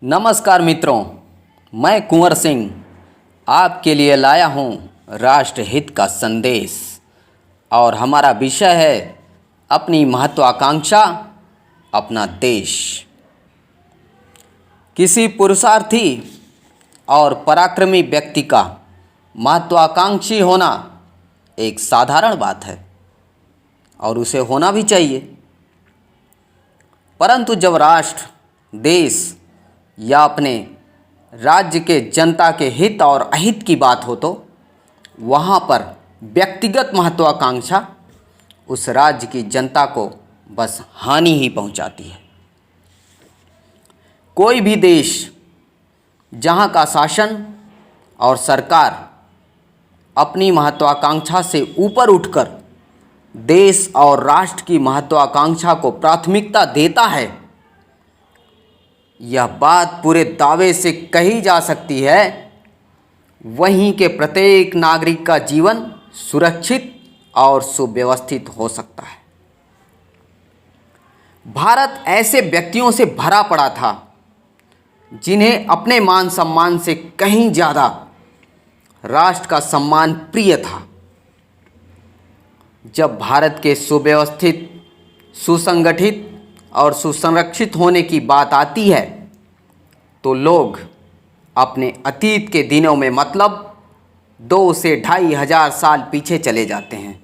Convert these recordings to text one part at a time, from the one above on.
नमस्कार मित्रों, मैं कुंवर सिंह आपके लिए लाया हूँ राष्ट्रहित का संदेश और हमारा विषय है अपनी महत्वाकांक्षा, अपना देश। किसी पुरुषार्थी और पराक्रमी व्यक्ति का महत्वाकांक्षी होना एक साधारण बात है और उसे होना भी चाहिए। परंतु जब राष्ट्र, देश या अपने राज्य के जनता के हित और अहित की बात हो तो वहाँ पर व्यक्तिगत महत्वाकांक्षा उस राज्य की जनता को बस हानि ही पहुँचाती है। कोई भी देश जहाँ का शासन और सरकार अपनी महत्वाकांक्षा से ऊपर उठकर देश और राष्ट्र की महत्वाकांक्षा को प्राथमिकता देता है, यह बात पूरे दावे से कही जा सकती है, वहीं के प्रत्येक नागरिक का जीवन सुरक्षित और सुव्यवस्थित हो सकता है। भारत ऐसे व्यक्तियों से भरा पड़ा था जिन्हें अपने मान सम्मान से कहीं ज़्यादा राष्ट्र का सम्मान प्रिय था। जब भारत के सुव्यवस्थित, सुसंगठित और सुसंरक्षित होने की बात आती है तो लोग अपने अतीत के दिनों में मतलब 2 से 2,500 साल पीछे चले जाते हैं।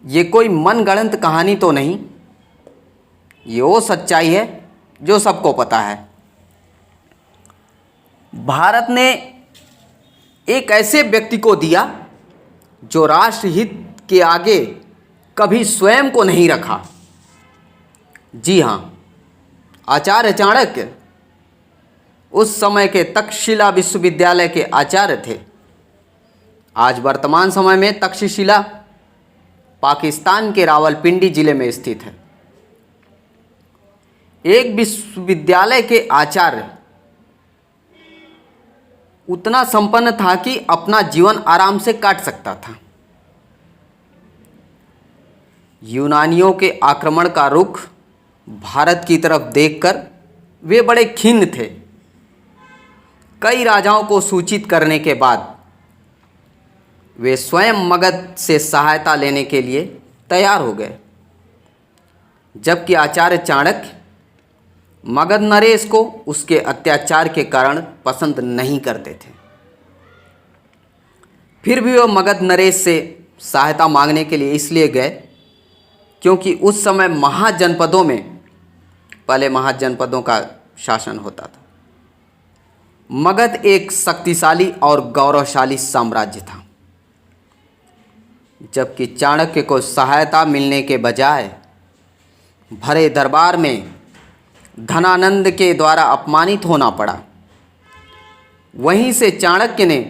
ये कोई मनगढ़ंत कहानी तो नहीं, ये वो सच्चाई है जो सबको पता है। भारत ने एक ऐसे व्यक्ति को दिया जो राष्ट्रहित के आगे कभी स्वयं को नहीं रखा। जी हाँ, आचार्य चाणक्य उस समय के तक्षशिला विश्वविद्यालय के आचार्य थे। आज वर्तमान समय में तक्षशिला पाकिस्तान के रावलपिंडी जिले में स्थित है। एक विश्वविद्यालय के आचार्य उतना संपन्न था कि अपना जीवन आराम से काट सकता था। यूनानियों के आक्रमण का रुख भारत की तरफ देखकर वे बड़े खिन्न थे। कई राजाओं को सूचित करने के बाद वे स्वयं मगध से सहायता लेने के लिए तैयार हो गए, जबकि आचार्य चाणक्य मगध नरेश को उसके अत्याचार के कारण पसंद नहीं करते थे। फिर भी वह मगध नरेश से सहायता मांगने के लिए इसलिए गए क्योंकि उस समय महाजनपदों में, पहले महाजनपदों का शासन होता था, मगध एक शक्तिशाली और गौरवशाली साम्राज्य था। जबकि चाणक्य को सहायता मिलने के बजाय भरे दरबार में धनानंद के द्वारा अपमानित होना पड़ा। वहीं से चाणक्य ने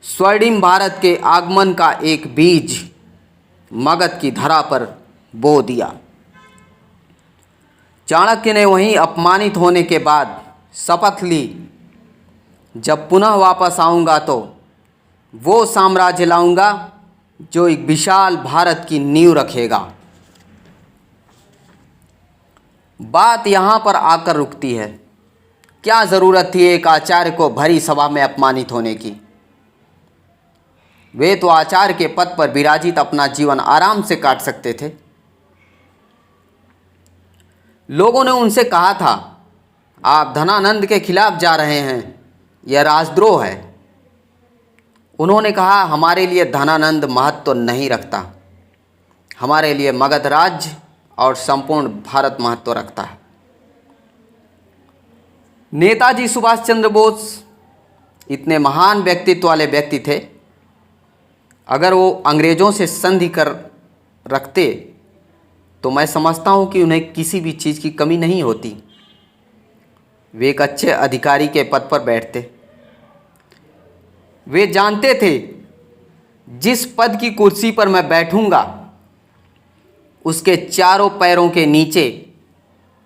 स्वर्णिम भारत के आगमन का एक बीज मगध की धरा पर बो दिया। चाणक्य ने वहीं अपमानित होने के बाद शपथ ली, जब पुनः वापस आऊँगा तो वो साम्राज्य लाऊंगा जो एक विशाल भारत की नींव रखेगा। बात यहाँ पर आकर रुकती है। क्या ज़रूरत थी एक आचार्य को भरी सभा में अपमानित होने की? वे तो आचार्य के पद पर विराजित अपना जीवन आराम से काट सकते थे। लोगों ने उनसे कहा था, आप धनानंद के खिलाफ जा रहे हैं, यह राजद्रोह है। उन्होंने कहा, हमारे लिए धनानंद महत्व नहीं रखता, हमारे लिए मगध राज्य और संपूर्ण भारत महत्व रखता है। नेताजी सुभाष चंद्र बोस इतने महान व्यक्तित्व वाले व्यक्ति थे, अगर वो अंग्रेज़ों से संधि कर रखते तो मैं समझता हूँ कि उन्हें किसी भी चीज़ की कमी नहीं होती। वे एक अच्छे अधिकारी के पद पर बैठते। वे जानते थे जिस पद की कुर्सी पर मैं बैठूंगा उसके चारों पैरों के नीचे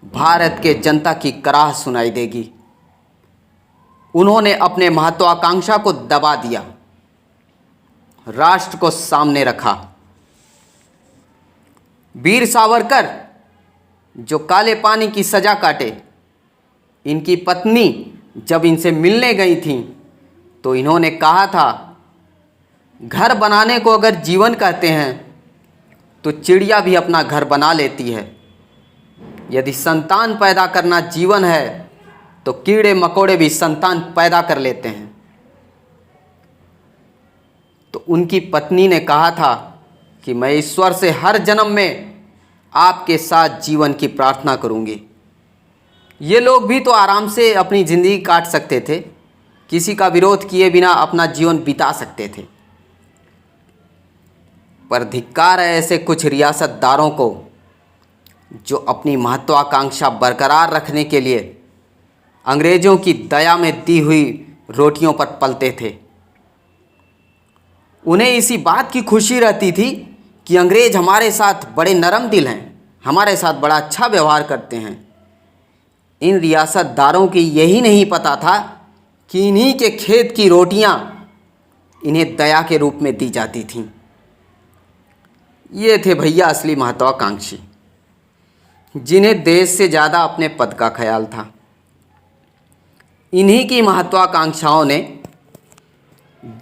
भारत के जनता की कराह सुनाई देगी। उन्होंने अपने महत्वाकांक्षा को दबा दिया, राष्ट्र को सामने रखा। वीर सावरकर जो काले पानी की सजा काटे, इनकी पत्नी जब इनसे मिलने गई थी तो इन्होंने कहा था, घर बनाने को अगर जीवन कहते हैं तो चिड़िया भी अपना घर बना लेती है। यदि संतान पैदा करना जीवन है तो कीड़े मकोड़े भी संतान पैदा कर लेते हैं। तो उनकी पत्नी ने कहा था कि मैं ईश्वर से हर जन्म में आपके साथ जीवन की प्रार्थना करूंगी। ये लोग भी तो आराम से अपनी ज़िंदगी काट सकते थे, किसी का विरोध किए बिना अपना जीवन बिता सकते थे, पर धिक्कार है ऐसे कुछ रियासतदारों को जो अपनी महत्वाकांक्षा बरकरार रखने के लिए अंग्रेज़ों की दया में दी हुई रोटियों पर पलते थे। उन्हें इसी बात की खुशी रहती थी कि अंग्रेज़ हमारे साथ बड़े नरम दिल हैं, हमारे साथ बड़ा अच्छा व्यवहार करते हैं। इन रियासतदारों की यही नहीं पता था कि इन्हीं के खेत की रोटियां इन्हें दया के रूप में दी जाती थीं। ये थे भैया असली महत्वाकांक्षी, जिन्हें देश से ज़्यादा अपने पद का ख्याल था। इन्हीं की महत्वाकांक्षाओं ने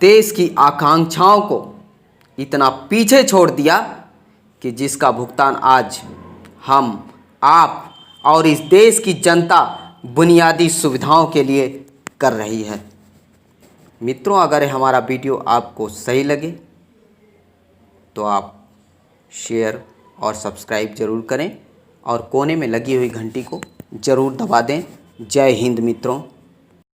देश की आकांक्षाओं को इतना पीछे छोड़ दिया कि जिसका भुगतान आज हम, आप और इस देश की जनता बुनियादी सुविधाओं के लिए कर रही है। मित्रों, अगर हमारा वीडियो आपको सही लगे तो आप शेयर और सब्सक्राइब ज़रूर करें और कोने में लगी हुई घंटी को ज़रूर दबा दें। जय हिंद मित्रों।